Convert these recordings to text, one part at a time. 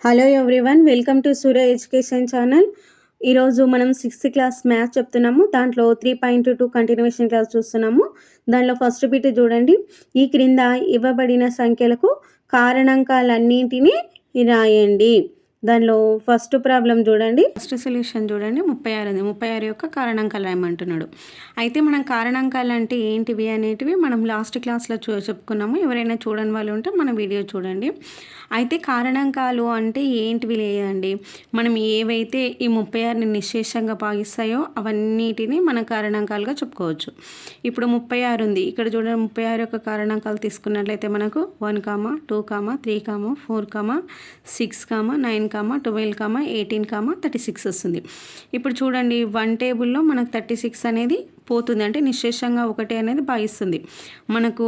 Hello everyone, welcome to Surya education channel. ఈరోజు మనం 6th class maths చెప్తున్నాము. దాంట్లో 3.2 కంటిన్యూషన్ క్లాస్ చూస్తున్నాము. దానిలో ఫస్ట్ బిట్ చూడండి. ఈ క్రింద ఇవ్వబడిన సంఖ్యలకు కారణాంకాలన్నింటినీ రాయండి. దానిలో ఫస్ట్ ప్రాబ్లం చూడండి. ఫస్ట్ సొల్యూషన్ చూడండి. 36 ఉంది. 36 యొక్క కారణాంకాలు రాయమంటున్నాడు. అయితే మనం కారణాంకాలు అంటే ఏంటివి అనేటివి మనం లాస్ట్ క్లాస్లో చెప్పుకున్నాము. ఎవరైనా చూడని వాళ్ళు ఉంటే మన వీడియో చూడండి. అయితే కారణాంకాలు అంటే ఏంటివి లేదండి, మనం ఏవైతే ఈ 36ని నిశ్శేషంగా భాగిస్తాయో అవన్నిటిని మన కారణాంకాలుగా చెప్పుకోవచ్చు. ఇప్పుడు 36 ఉంది. ఇక్కడ చూడండి, 36 యొక్క కారణాంకాలు తీసుకున్నట్లయితే మనకు 1, 2, 3, 4, 6, 9, 12, 18, 36 వస్తుంది. ఇప్పుడు చూడండి, 1 టేబుల్లో మనకు 36 అనేది పోతుంది, అంటే నిశ్శేషంగా 1 అనేది భాగిస్తుంది. మనకు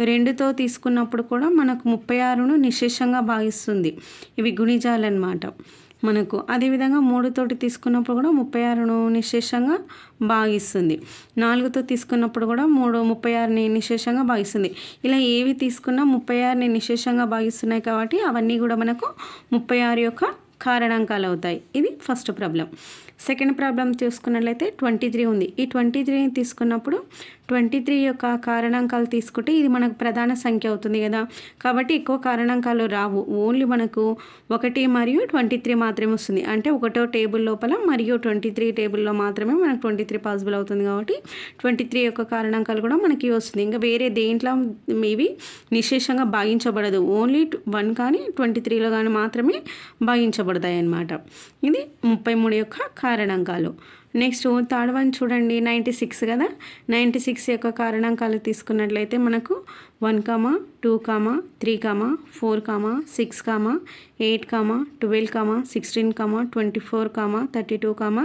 2తో తీసుకున్నప్పుడు కూడా మనకు 36ను నిశ్శేషంగా భాగిస్తుంది. ఇవి గుణిజాలు అన్నమాట. మనకు అదేవిధంగా 3తోటి తీసుకున్నప్పుడు కూడా 36ను నిశ్శేషంగా భాగిస్తుంది. 4తో తీసుకున్నప్పుడు కూడా 36ని నిశ్శేషంగా భాగిస్తుంది. ఇలా ఏవి తీసుకున్నా 36ని నిశ్శేషంగా భాగిస్తున్నాయి కాబట్టి అవన్నీ కూడా మనకు 36 యొక్క కారణాంకాలు అవుతాయి. ఇది ఫస్ట్ ప్రాబ్లం. సెకండ్ ప్రాబ్లం చూసుకున్నట్లయితే 23 ఉంది. ఈ 23ని తీసుకున్నప్పుడు 23 యొక్క కారణాంకాలు తీసుకుంటే ఇది మనకు ప్రధాన సంఖ్య అవుతుంది కదా, కాబట్టి ఎక్కువ కారణాంకాలు రావు. ఓన్లీ మనకు 1 మరియు 23 మాత్రమే వస్తుంది. అంటే 1వ టేబుల్ లోపల మరియు 23 టేబుల్లో మాత్రమే మనకు 23 పాసిబుల్ అవుతుంది. కాబట్టి 23 యొక్క కారణాంకాలు కూడా మనకి వస్తుంది. ఇంకా వేరే దేంట్లో ఇవి నిశ్శేషంగా భాగించబడదు. ఓన్లీ 1 కానీ 23లో కానీ మాత్రమే భాగించబడతాయి అన్నమాట. ఇది 33 యొక్క కారణాంకాలు. నెక్స్ట్ థర్డ్ వన్ చూడండి, 96 కదా. 96 యొక్క కారణాంకాలు తీసుకున్నట్లయితే మనకు 1, 2, 3, 4, 6, 8, 12, 16, 24, 32,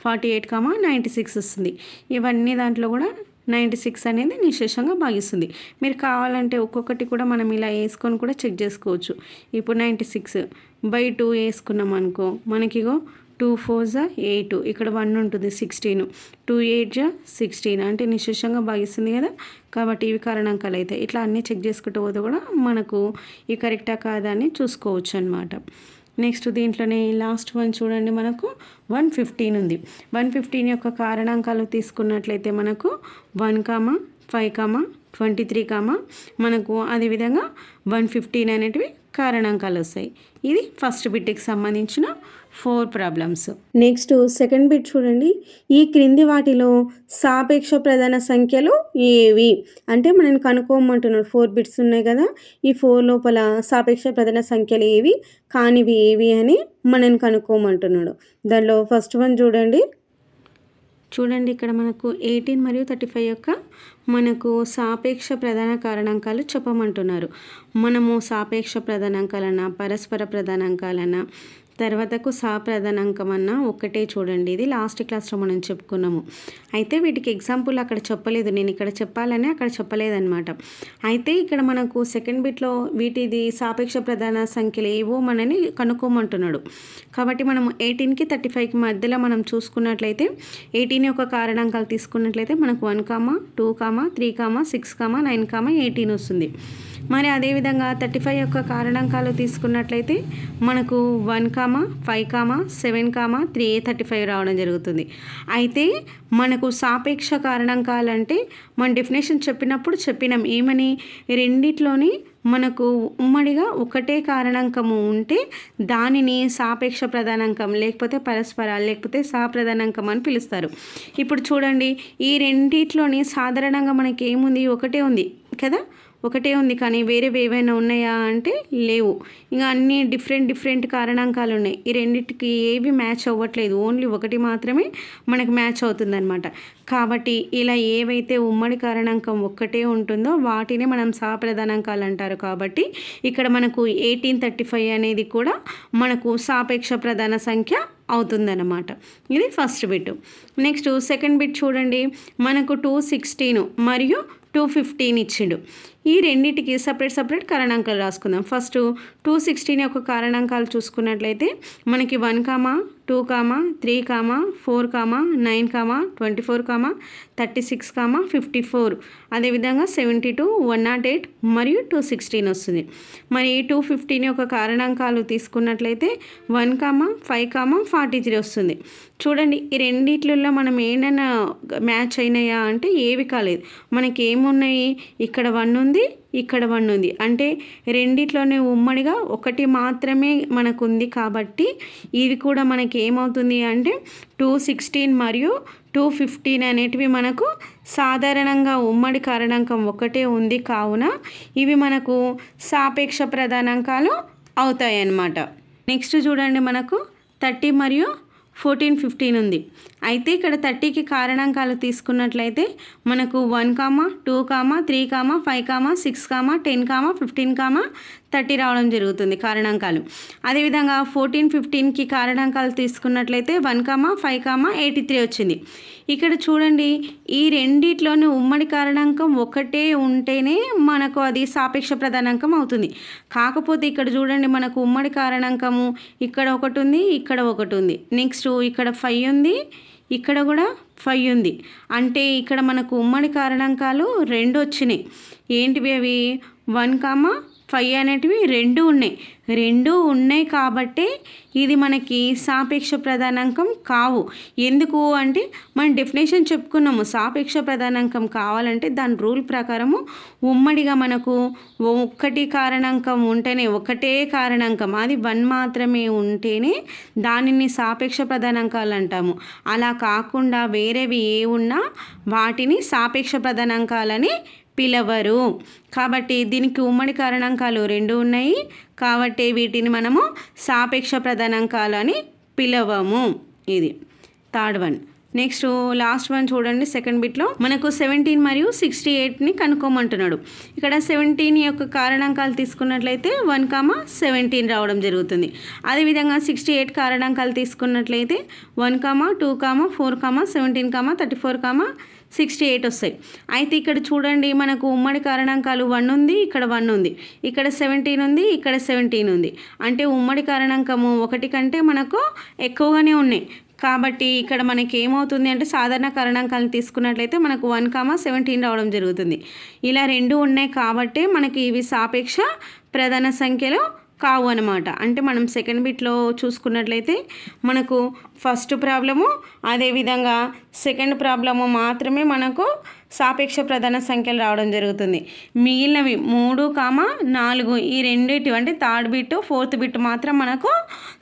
48, 96 వస్తుంది. ఇవన్నీ దాంట్లో కూడా 96 అనేది నిశ్శేషంగా భాగిస్తుంది. మీరు కావాలంటే ఒక్కొక్కటి కూడా మనం ఇలా వేసుకొని కూడా చెక్ చేసుకోవచ్చు. ఇప్పుడు 96/2 వేసుకున్నాం అనుకో, మనకిగో 2 4 8, ఇక్కడ 1 ఉంటుంది 16, 2 8 16, అంటే నిశ్శేషంగా భాగిస్తుంది కదా. కాబట్టి ఇవి కారణాంకాలు అయితే ఇట్లా అన్నీ చెక్ చేసుకుంటూ పోతే కూడా మనకు ఈ కరెక్టా కాదా అని చూసుకోవచ్చు అన్నమాట. నెక్స్ట్ దీంట్లోనే లాస్ట్ వన్ చూడండి, మనకు 115 ఉంది. 115 యొక్క కారణాంకాలు తీసుకున్నట్లయితే మనకు 1, 5, 23, మనకు అదేవిధంగా 115 అనేటివి కారణాంకాలు వస్తాయి. ఇది ఫస్ట్ బిట్కి సంబంధించిన 4 ప్రాబ్లమ్స్. నెక్స్ట్ సెకండ్ బిట్ చూడండి. ఈ క్రింది వాటిలో సాపేక్ష ప్రధాన సంఖ్యలు ఏవి అంటే మనం కనుక్కోమంటున్నాడు. 4 బిట్స్ ఉన్నాయి కదా, ఈ 4 లోపల సాపేక్ష ప్రధాన సంఖ్యలు ఏవి, కానివి ఏవి అని మనం కనుక్కోమంటున్నాడు. దానిలో ఫస్ట్ వన్ చూడండి. ఇక్కడ మనకు 18 మరియు 35 యొక్క మనకు సాపేక్ష ప్రధాన కారణాంకాలు చెప్పమంటున్నారు. మనము సాపేక్ష ప్రధానాంకాలన్నా పరస్పర ప్రధానాంకాలన్నా తర్వాతకు సాప్రధానాంకం అన్న ఒక్కటే చూడండి. ఇది లాస్ట్ క్లాస్లో మనం చెప్పుకున్నాము. అయితే వీటికి ఎగ్జాంపుల్ అక్కడ చెప్పలేదు, నేను ఇక్కడ చెప్పాలని అక్కడ చెప్పలేదన్నమాట. అయితే ఇక్కడ మనకు సెకండ్ బిట్లో వీటిది సాపేక్ష ప్రధాన సంఖ్యలు ఏవో మనని కనుక్కోమంటున్నాడు. కాబట్టి మనం 18కి 35కి మధ్యలో మనం చూసుకున్నట్లయితే 18 యొక్క కారణాంకాలు తీసుకున్నట్లయితే మనకు 1, 2, 3, 6, 9, 18 వస్తుంది. మరి అదేవిధంగా 35 యొక్క కారణాంకాలు తీసుకున్నట్లయితే మనకు 1, 5, 7, 3, 35 రావడం జరుగుతుంది. అయితే మనకు సాపేక్ష కారణాంకాలు అంటే మన డెఫినేషన్ చెప్పినప్పుడు చెప్పినాం ఏమని, రెండిట్లోని మనకు ఉమ్మడిగా ఒకటే కారణాంకము ఉంటే దానిని సాపేక్ష ప్రధానాంకం లేకపోతే పరస్పర లేకపోతే సాప్రధానాంకం అని పిలుస్తారు. ఇప్పుడు చూడండి, ఈ రెండిట్లోని సాధారణంగా మనకి ఏముంది, ఒకటే ఉంది కదా, ఒకటే ఉంది. కానీ వేరేవి ఏవైనా ఉన్నాయా అంటే లేవు. ఇంకా అన్ని డిఫరెంట్ కారణాంకాలు ఉన్నాయి. ఈ రెండింటికి ఏవి మ్యాచ్ అవ్వట్లేదు, ఓన్లీ ఒకటి మాత్రమే మనకు మ్యాచ్ అవుతుందన్నమాట. కాబట్టి ఇలా ఏవైతే ఉమ్మడి కారణాంకం ఒక్కటే ఉంటుందో వాటిని మనం సాప్రధానాంకాలు అంటారు. కాబట్టి ఇక్కడ మనకు 1835 అనేది కూడా మనకు సాపేక్ష ప్రధాన సంఖ్య అవుతుందన్నమాట. ఇది first bit. Next second bit చూడండి, మనకు 216 మరియు 215 ఇచ్చిండు. ఈ రెండింటికి సపరేట్ కారణాంకాలు రాసుకుందాం. ఫస్ట్ 216 యొక్క కారణాంకాలు చూసుకున్నట్లయితే మనకి 1, 2, 3, 4, 9, 24, 36, 54, అదేవిధంగా 72, 108 మరియు 216 వస్తుంది. మరి 215 యొక్క కారణాంకాలు తీసుకున్నట్లయితే 1, 5, 43 వస్తుంది. చూడండి, ఈ రెండిట్లలో మనం ఏమైనా మ్యాచ్ అయినాయా అంటే ఏవి కాలేదు. మనకి ఏమున్నాయి, ఇక్కడ 1 ఉంది, ఇక్కడ 1 ఉంది. అంటే రెండిట్లోనే ఉమ్మడిగా ఒకటి మాత్రమే మనకు ఉంది కాబట్టి ఇవి కూడా మనకి ఏమవుతుంది అంటే 216 మరియు 215 అనేటివి మనకు సాధారణంగా ఉమ్మడి కారణాంకం ఒకటే ఉంది కావున ఇవి మనకు సాపేక్ష ప్రధానాంకాలు అవుతాయి అన్నమాట. నెక్స్ట్ చూడండి, మనకు 30 మరియు 14, 15 ఉంది. అయితే ఇక్కడ 30కి కారణాంకాలు తీసుకున్నట్లయితే మనకు 1, 2, 3, 5, 6, 10, 15, 30 రావడం జరుగుతుంది కారణాంకాలు. అదేవిధంగా 14, 15కి కారణాంకాలు తీసుకున్నట్లయితే 1, 5, 83 వచ్చింది. ఇక్కడ చూడండి, ఈ రెండిట్లోని ఉమ్మడి కారణాంకం ఒకటే ఉంటేనే మనకు అది సాపేక్ష ప్రధానాంకం అవుతుంది. కాకపోతే ఇక్కడ చూడండి, మనకు ఉమ్మడి కారణాంకము ఇక్కడ ఒకటి ఉంది, ఇక్కడ ఒకటి ఉంది. నెక్స్ట్ ఇక్కడ 5 ఉంది, ఇక్కడ కూడా 5 ఉంది. అంటే ఇక్కడ మనకు ఉమ్మడి కారణాంకాలు 2 వచ్చినాయి. ఏంటివి అవి? 1, 5 అనేటివి 2 ఉన్నాయి కాబట్టి ఇది మనకి సాపేక్ష ప్రధానాంకం కావు. ఎందుకు అంటే మనం డెఫినేషన్ చెప్పుకున్నాము, సాపేక్ష ప్రధానాంకం కావాలంటే దాని రూల్ ప్రకారము ఉమ్మడిగా మనకు ఒక్కటి కారణాంకం ఉంటేనే, ఒకటే కారణాంకం అది 1 మాత్రమే ఉంటేనే దానిని సాపేక్ష ప్రధానాంకాలు అంటాము. అలా కాకుండా వేరేవి ఏ ఉన్నా వాటిని సాపేక్ష ప్రధానాంకాలని పిలవరు. కాబట్టి దీనికి ఉమ్మడి కారణాంకాలు 2 ఉన్నాయి కాబట్టి వీటిని మనము సాపేక్ష ప్రధానాంకాలు అని పిలవము. ఇది third one. Next last one చూడండి, సెకండ్ బిట్లో మనకు 17 మరియు 68ని కనుక్కోమంటున్నాడు. ఇక్కడ 17 యొక్క కారణాంకాలు తీసుకున్నట్లయితే 1, 17 రావడం జరుగుతుంది. అదేవిధంగా 68 కారణాంకాలు తీసుకున్నట్లయితే 1, 2, 4, 17, 34, 68 వస్తాయి. అయితే ఇక్కడ చూడండి, మనకు ఉమ్మడి కారణాంకాలు 1 ఉంది, ఇక్కడ 1 ఉంది, ఇక్కడ 17 ఉంది, ఇక్కడ 17 ఉంది. అంటే ఉమ్మడి కారణాంకము 1 కంటే మనకు ఎక్కువగానే ఉన్నాయి. కాబట్టి ఇక్కడ మనకి ఏమవుతుంది అంటే సాధారణ కారణాంకాలను తీసుకున్నట్లయితే మనకు 1, 17 రావడం జరుగుతుంది. ఇలా 2 ఉన్నాయి కాబట్టి మనకి ఇవి సాపేక్ష ప్రధాన సంఖ్యలు కావు అనమాట. అంటే మనం సెకండ్ బిట్లో చూసుకున్నట్లయితే మనకు ఫస్ట్ ప్రాబ్లము అదేవిధంగా సెకండ్ ప్రాబ్లము మాత్రమే మనకు సాపేక్ష ప్రధాన సంఖ్యలు రావడం జరుగుతుంది. మిగిలినవి 3, 4 ఈ రెండిటి అంటే థర్డ్ బిట్ ఫోర్త్ బిట్ మాత్రం మనకు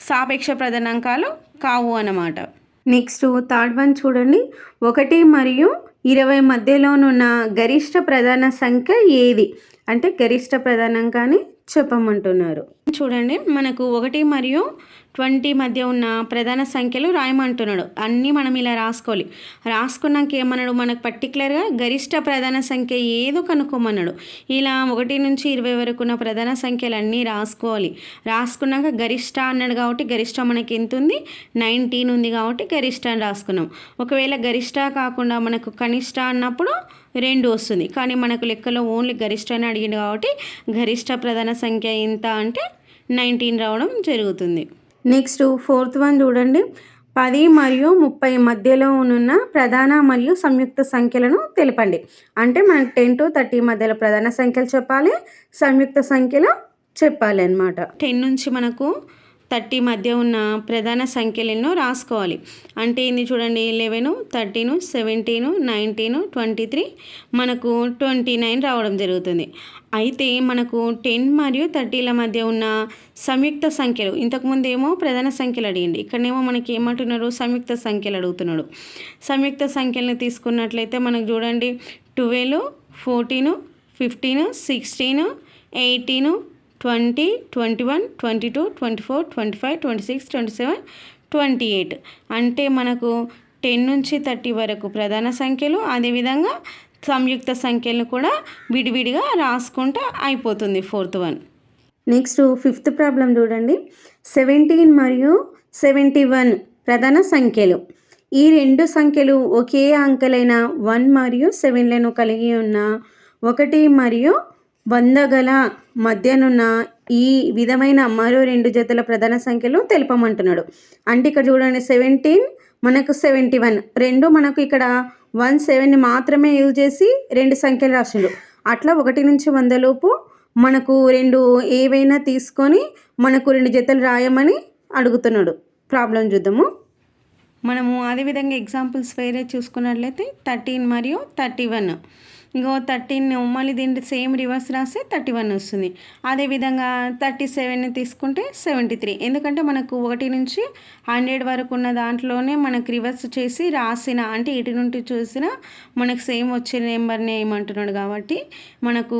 సాపేక్ష ప్రధానాంకాలు కావు అన్నమాట. నెక్స్ట్ థర్డ్ వన్ చూడండి, 1 మరియు 20 మధ్యలోనున్న గరిష్ట ప్రధాన సంఖ్య ఏది అంటే గరిష్ట ప్రధానాంకాన్ని చెప్పమంటున్నారు. చూడండి, మనకు 1 మరియు 20 మధ్య ఉన్న ప్రధాన సంఖ్యలు రాయమంటున్నాడు. అన్నీ మనం ఇలా రాసుకోవాలి. రాసుకున్నాక ఏమన్నాడు, మనకు పర్టికులర్గా గరిష్ట ప్రధాన సంఖ్య ఏదో కనుక్కోమన్నాడు. ఇలా 1 నుంచి 20 వరకు ఉన్న ప్రధాన సంఖ్యలు అన్నీ రాసుకోవాలి. రాసుకున్నాక గరిష్ట అన్నాడు కాబట్టి గరిష్ట మనకి ఎంత ఉంది, 19 ఉంది కాబట్టి గరిష్ట అని రాసుకున్నాం. ఒకవేళ గరిష్ట కాకుండా మనకు కనిష్ట అన్నప్పుడు 2 వస్తుంది. కానీ మనకు లెక్కలో ఓన్లీ గరిష్ట అని అడిగింది కాబట్టి గరిష్ట ప్రధాన సంఖ్య ఎంత అంటే 19 రావడం జరుగుతుంది. నెక్స్ట్ ఫోర్త్ వన్ చూడండి, 10 మరియు 30 మధ్యలో ఉన్న ప్రధాన మరియు సంయుక్త సంఖ్యలను తెలపండి. అంటే మనకు 10 to 30 మధ్యలో ప్రధాన సంఖ్యలు చెప్పాలి, సంయుక్త సంఖ్యలు చెప్పాలి అన్నమాట. 10 నుంచి మనకు 30 మధ్య ఉన్న ప్రధాన సంఖ్యలు ఎన్నో రాసుకోవాలి. అంటే ఏంది చూడండి, 11, 13, 17, 19, 23 మనకు 29 రావడం జరుగుతుంది. అయితే మనకు 10 మరియు 30ల మధ్య ఉన్న సంయుక్త సంఖ్యలు, ఇంతకుముందు ఏమో ప్రధాన సంఖ్యలు అడిగింది, ఇక్కడనేమో మనకి ఏమంటున్నారు, సంయుక్త సంఖ్యలు అడుగుతున్నాడు. సంయుక్త సంఖ్యలను తీసుకున్నట్లయితే మనకు చూడండి 12, 14, 15, 16, 18, 20, 21, 22, 24, 25, 26, 27, 28 అంటే మనకు 10 నుంచి 30 వరకు ప్రధాన సంఖ్యలు, అదేవిధంగా సంయుక్త సంఖ్యలను కూడా విడివిడిగా రాసుకుంటే అయిపోతుంది fourth one. Next fifth problem చూడండి, 17 మరియు 71 ప్రధాన సంఖ్యలు. ఈ రెండు సంఖ్యలు ఒకే అంకెలైన 1 మరియు 7లను కలిగి ఉన్న 1 మరియు 100 గల మధ్యనున్న ఈ విధమైన మరో 2 జతల ప్రధాన సంఖ్యలు తెలుపమంటున్నాడు. అంటే ఇక్కడ చూడండి 17 మనకు 71 రెండు మనకు ఇక్కడ 17ని మాత్రమే యూజ్ చేసి 2 సంఖ్యలు రాసిండు. అట్లా 1 నుంచి 100 లోపు మనకు 2 ఏవైనా తీసుకొని మనకు 2 జతలు రాయమని అడుగుతున్నాడు. ప్రాబ్లం చూద్దాము. మనము అదేవిధంగా ఎగ్జాంపుల్స్ వేరే చూసుకున్నట్లయితే 13 మరియు 31. ఇంకో 13 మళ్ళీ దీంట్లో సేమ్ రివర్స్ రాస్తే 31 వస్తుంది. అదేవిధంగా 37ని తీసుకుంటే 73. ఎందుకంటే మనకు 1 నుంచి 100 వరకు ఉన్న దాంట్లోనే మనకు రివర్స్ చేసి రాసిన అంటే ఇటు నుండి చూసిన మనకు సేమ్ వచ్చే నెంబర్ని ఏమంటున్నాడు కాబట్టి మనకు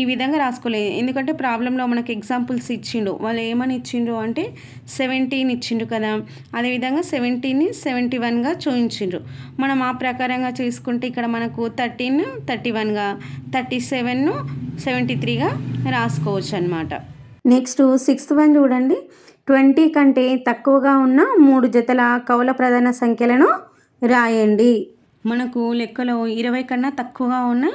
ఈ విధంగా రాసుకోలేదు. ఎందుకంటే ప్రాబ్లంలో మనకు ఎగ్జాంపుల్స్ ఇచ్చిండు. వాళ్ళు ఏమని ఇచ్చిండ్రు అంటే 17 ఇచ్చిండు కదా, అదేవిధంగా 17ని 71గా చూపించిండ్రు. మనం ఆ ప్రకారంగా చూసుకుంటే ఇక్కడ మనకు 13 31గా 37ను 73గా రాసుకోవచ్చు అనమాట. నెక్స్ట్ 6th వన్ చూడండి. 20 కంటే తక్కువగా ఉన్న 3 జతల కౌల ప్రధాన సంఖ్యలను రాయండి. మనకు లెక్కలో 20 కన్నా తక్కువగా ఉన్న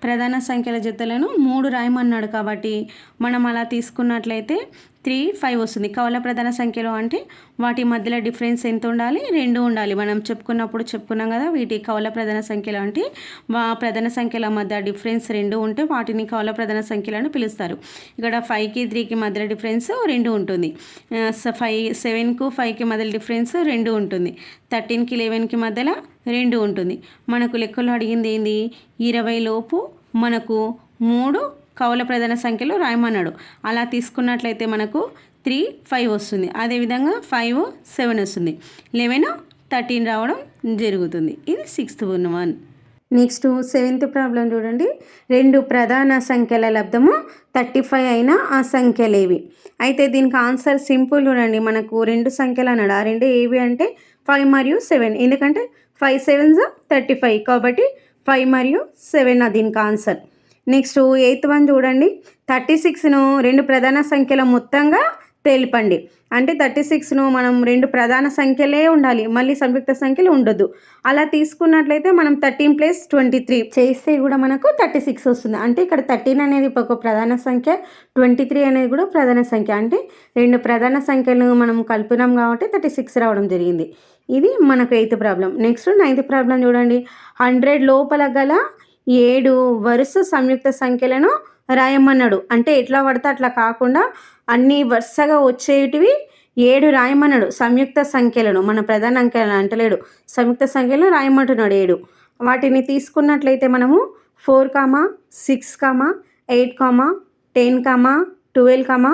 ప్రధాన సంఖ్యల జతలను 3 రాయమన్నాడు కాబట్టి మనం అలా తీసుకున్నట్లయితే 3, 5 వస్తుంది. కౌల ప్రధాన సంఖ్యలో అంటే వాటి మధ్యలో డిఫరెన్స్ ఎంత ఉండాలి? 2 ఉండాలి. మనం చెప్పుకున్నాం కదా, వీటి కౌల ప్రధాన సంఖ్యలు అంటే ప్రధాన సంఖ్యల మధ్య డిఫరెన్స్ 2 ఉంటే వాటిని కౌల ప్రధాన సంఖ్యలను పిలుస్తారు. ఇక్కడ 5కి 3కి మధ్యలో డిఫరెన్స్ 2 ఉంటుంది. 7కు 5కి మధ్యలో డిఫరెన్స్ 2 ఉంటుంది. 13కి 11కి మధ్యలో 2 ఉంటుంది. మనకు లెక్కలో అడిగింది ఏంది? 20 లోపు మనకు 3 కౌల ప్రధాన సంఖ్యలో రాయమన్నాడు. అలా తీసుకున్నట్లయితే మనకు 3, 5 వస్తుంది. అదేవిధంగా 5, 7 వస్తుంది. 11, 13 రావడం జరుగుతుంది. ఇది 6th one. Next 7th problem చూడండి. 2 ప్రధాన సంఖ్యల లబ్ధము 35 అయినా ఆ సంఖ్యలేవి? అయితే దీనికి ఆన్సర్ సింపుల్ చూడండి. మనకు 2 సంఖ్యలు అన్నాడు. ఆ 2 ఏవి అంటే 5 మరియు 7. ఎందుకంటే 5 7s 35 కాబట్టి 5 మరియు 7 దీనికి ఆన్సర్. నెక్స్ట్ 8th వన్ చూడండి. 36ను 2 ప్రధాన సంఖ్యల మొత్తంగా తెలుపండి. అంటే 36ను మనం 2 ప్రధాన సంఖ్యలే ఉండాలి, మళ్ళీ సంయుక్త సంఖ్యలు ఉండొద్దు. అలా తీసుకున్నట్లయితే మనం 13 + 23 చేస్తే కూడా మనకు 36 వస్తుంది. అంటే ఇక్కడ 13 అనేది ఒక ప్రధాన సంఖ్య, 23 అనేది కూడా ప్రధాన సంఖ్య. అంటే 2 ప్రధాన సంఖ్యలు మనం కలిపినాం కాబట్టి 36 రావడం జరిగింది. ఇది మనకు 8th problem. Next 9th problem చూడండి. 100 లోపల గల 7 వరుస సంయుక్త సంఖ్యలను రాయమన్నాడు. అంటే ఎట్లా పడితే అట్లా కాకుండా అన్నీ వరుసగా వచ్చేటివి 7 రాయమన్నాడు. సంయుక్త సంఖ్యలను, మన ప్రధాన అంకెలను అంటలేడు, సంయుక్త సంఖ్యలను రాయమంటున్నాడు 7. వాటిని తీసుకున్నట్లయితే మనము 4, 6, 8, 10, 12,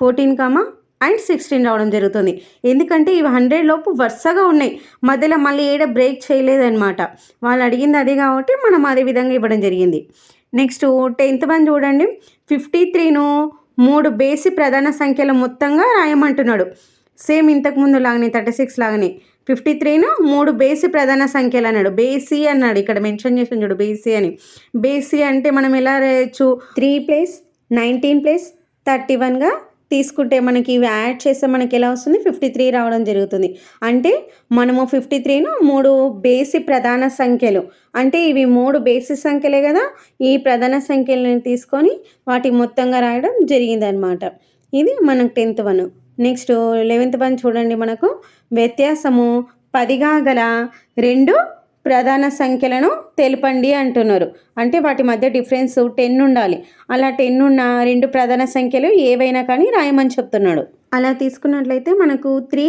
14 అండ్ 16 రావడం జరుగుతుంది. ఎందుకంటే ఇవి 100 లోపు వరుసగా ఉన్నాయి, మధ్యలో మళ్ళీ బ్రేక్ చేయలేదన్నమాట. వాళ్ళు అడిగింది అదే కాబట్టి మనం అదే విధంగా ఇవ్వడం జరిగింది. నెక్స్ట్ 10th వన్ చూడండి. 53ను 3 బేసి ప్రధాన సంఖ్యల మొత్తంగా రాయమంటున్నాడు. సేమ్ ఇంతకుముందు లాగానే 36 లాగానే 53ను 3 బేసి ప్రధాన సంఖ్యలు అన్నాడు. బేసి అన్నాడు, ఇక్కడ మెన్షన్ చేసాను చూడు బేసి అని. బేసి అంటే మనం ఎలా రాయొచ్చు? 3 + 19 + 31గా తీసుకుంటే మనకి ఇవి యాడ్ చేస్తే మనకి ఎలా వస్తుంది? 53 రావడం జరుగుతుంది. అంటే మనము 53ను 3 బేసి ప్రధాన సంఖ్యలు, అంటే ఇవి 3 బేసి సంఖ్యలే కదా, ఈ ప్రధాన సంఖ్యలను తీసుకొని వాటి మొత్తంగా రాయడం జరిగిందనమాట. ఇది మనకు 10th one. Next 11th one చూడండి. మనకు వ్యత్యాసము 10గా గల 2 ప్రధాన సంఖ్యలను తెలుపండి అంటున్నారు. అంటే వాటి మధ్య డిఫరెన్స్ 10 ఉండాలి. అలా 10 ఉన్న 2 ప్రధాన సంఖ్యలు ఏవైనా కానీ రాయమని చెప్తున్నాడు. అలా తీసుకున్నట్లయితే మనకు 3,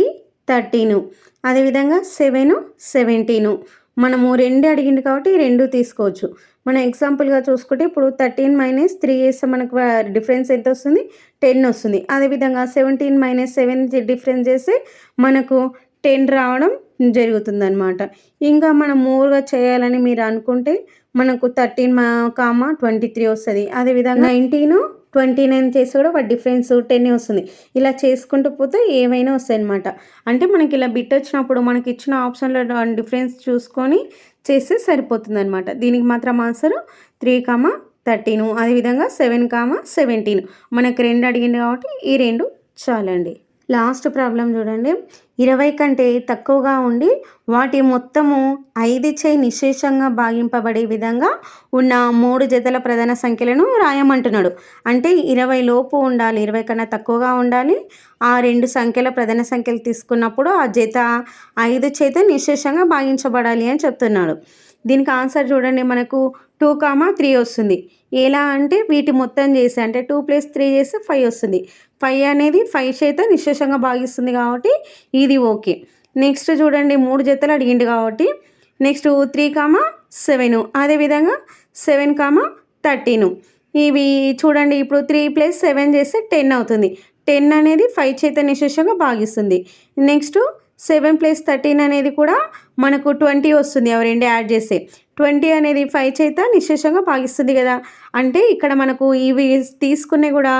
13, అదేవిధంగా 7, 17. మనము 2 అడిగింది కాబట్టి 2 తీసుకోవచ్చు. మన ఎగ్జాంపుల్గా చూసుకుంటే ఇప్పుడు 13 - 3 వేస్తే మనకు డిఫరెన్స్ ఎంత వస్తుంది? 10 వస్తుంది. అదేవిధంగా 17 - 7 డిఫరెన్స్ చేస్తే మనకు 10 రావడం జరుగుతుందన్నమాట. ఇంకా మనం మోర్గా చేయాలని మీరు అనుకుంటే మనకు 13, 23 వస్తుంది. అదేవిధంగా 19, 29 చేసి కూడా వాటి డిఫరెన్స్ 10 వస్తుంది. ఇలా చేసుకుంటూ పోతే ఏవైనా వస్తాయి అన్నమాట. అంటే మనకి ఇలా బిట్ వచ్చినప్పుడు మనకి ఇచ్చిన ఆప్షన్లో డిఫరెన్స్ చూసుకొని చేస్తే సరిపోతుంది అనమాట. దీనికి మాత్రం ఆన్సర్ 3, 13, అదేవిధంగా 7, 17. మనకు 2 అడిగింది కాబట్టి ఈ 2 చాలండి. లాస్ట్ ప్రాబ్లం చూడండి. 20 కంటే తక్కువగా ఉండి వాటి మొత్తము 5 చే నిశ్శేషంగా భాగింపబడే విధంగా ఉన్న 3 జతల ప్రధాన సంఖ్యలను రాయమంటున్నాడు. అంటే 20 లోపు ఉండాలి, 20 కన్నా తక్కువగా ఉండాలి. ఆ 2 సంఖ్యల ప్రధాన సంఖ్యలు తీసుకున్నప్పుడు ఆ జత 5 చేత నిశ్శేషంగా భాగించబడాలి అని చెప్తున్నాడు. దీనికి ఆన్సర్ చూడండి, మనకు 2, 3 వస్తుంది. ఎలా అంటే వీటి మొత్తం చేసి అంటే 2 + 3 చేస్తే 5 వస్తుంది. 5 అనేది 5 చేత నిశ్శేషంగా భాగిస్తుంది కాబట్టి ఇది ఓకే. నెక్స్ట్ చూడండి, 3 జతలు అడిగిండు కాబట్టి నెక్స్ట్ 3, 7 అదేవిధంగా 7, 13 ఇవి చూడండి. ఇప్పుడు 3 + 7 చేస్తే 10 అవుతుంది. 10 అనేది 5 చేత నిశ్శేషంగా భాగిస్తుంది. నెక్స్ట్ 7 + 13 అనేది కూడా మనకు 20 వస్తుంది. అవి రెండు యాడ్ చేస్తే 20 అనేది 5 చేత నిశ్శేషంగా భాగిస్తుంది కదా. అంటే ఇక్కడ మనకు ఇవి తీసుకునే కూడా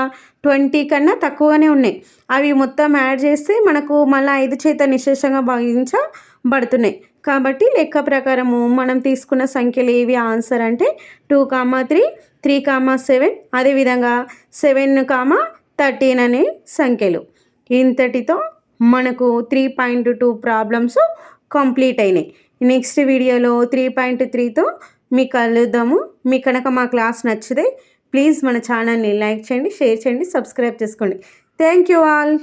20 కన్నా తక్కువగానే ఉన్నాయి. అవి మొత్తం యాడ్ చేస్తే మనకు మళ్ళీ 5 చేత నిశ్శేషంగా భాగించబడుతున్నాయి. కాబట్టి లెక్క ప్రకారము మనం తీసుకున్న సంఖ్యలు ఏవి ఆన్సర్ అంటే 2, 3, 3, 7 అదేవిధంగా 7, 13 అనే సంఖ్యలు. ఇంతటితో మనకు 3.2 ప్రాబ్లమ్స్ కంప్లీట్ అయినాయి. నెక్స్ట్ వీడియోలో 3.3తో మీకు కలుద్దాము. మీకు కనుక మా క్లాస్ నచ్చితే ప్లీజ్ మన ఛానల్ని లైక్ చేయండి, షేర్ చేయండి, సబ్స్క్రైబ్ చేసుకోండి. Thank you all.